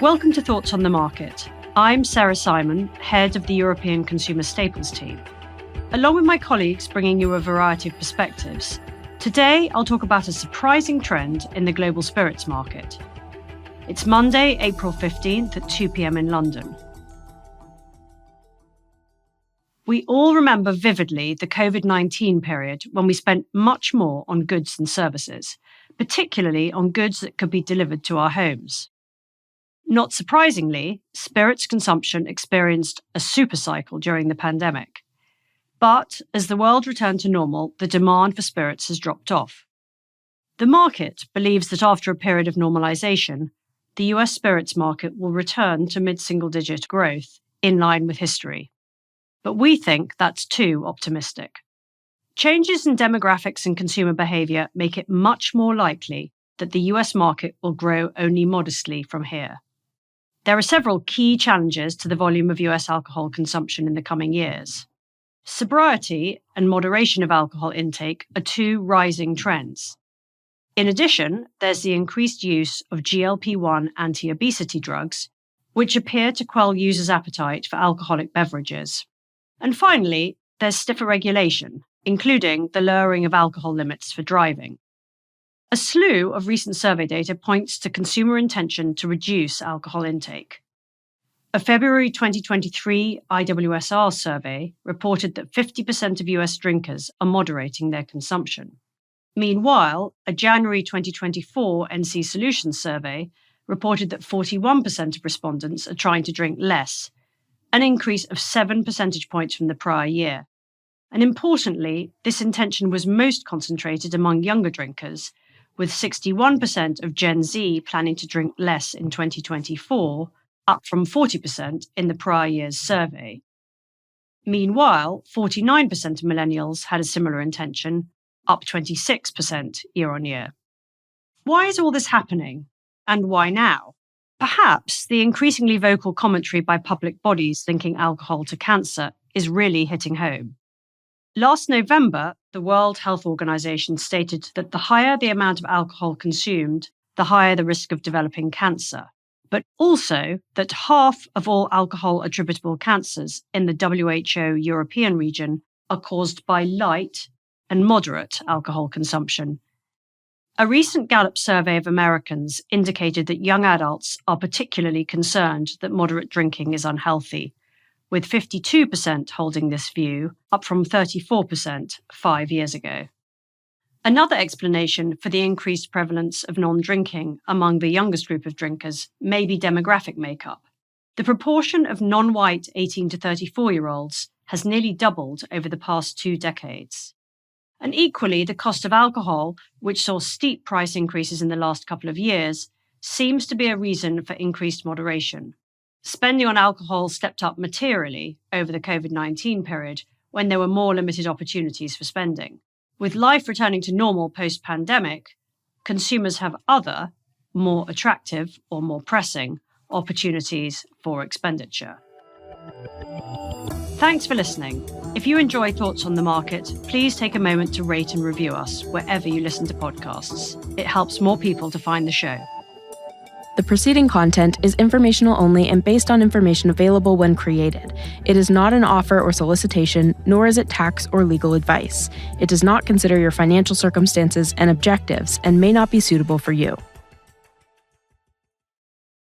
Welcome to Thoughts on the Market. I'm Sarah Simon, head of the European Consumer Staples team. Along with my colleagues bringing you a variety of perspectives, today I'll talk about a surprising trend in the global spirits market. It's Monday, April 15th at 2 p.m. in London. We all remember vividly the COVID-19 period when we spent much more on goods and services, particularly on goods that could be delivered to our homes. Not surprisingly, spirits consumption experienced a supercycle during the pandemic. But as the world returned to normal, the demand for spirits has dropped off. The market believes that after a period of normalization, the US spirits market will return to mid-single-digit growth in line with history. But we think that's too optimistic. Changes in demographics and consumer behavior make it much more likely that the US market will grow only modestly from here. There are several key challenges to the volume of US alcohol consumption in the coming years. Sobriety and moderation of alcohol intake are two rising trends. In addition, there's the increased use of GLP-1 anti-obesity drugs, which appear to quell users' appetite for alcoholic beverages. And finally, there's stiffer regulation, including the lowering of alcohol limits for driving. A slew of recent survey data points to consumer intention to reduce alcohol intake. A February 2023 IWSR survey reported that 50% of US drinkers are moderating their consumption. Meanwhile, a January 2024 NC Solutions survey reported that 41% of respondents are trying to drink less, an increase of 7 percentage points from the prior year. And importantly, this intention was most concentrated among younger drinkers, with 61% of Gen Z planning to drink less in 2024, up from 40% in the prior year's survey. Meanwhile, 49% of millennials had a similar intention, up 26% year on year. Why is all this happening? And why now? Perhaps the increasingly vocal commentary by public bodies linking alcohol to cancer is really hitting home. Last November, the World Health Organization stated that the higher the amount of alcohol consumed, the higher the risk of developing cancer, but also that half of all alcohol-attributable cancers in the WHO European region are caused by light and moderate alcohol consumption. A recent Gallup survey of Americans indicated that young adults are particularly concerned that moderate drinking is unhealthy, with 52% holding this view, up from 34% 5 years ago. Another explanation for the increased prevalence of non-drinking among the youngest group of drinkers may be demographic makeup. The proportion of non-white 18 to 34-year-olds has nearly doubled over the past 2 decades. And equally, the cost of alcohol, which saw steep price increases in the last couple of years, seems to be a reason for increased moderation. Spending on alcohol stepped up materially over the COVID-19 period when there were more limited opportunities for spending. With life returning to normal post-pandemic, consumers have other, more attractive or more pressing opportunities for expenditure. Thanks for listening. If you enjoy Thoughts on the Market, please take a moment to rate and review us wherever you listen to podcasts. It helps more people to find the show. The preceding content is informational only and based on information available when created. It is not an offer or solicitation, nor is it tax or legal advice. It does not consider your financial circumstances and objectives and may not be suitable for you.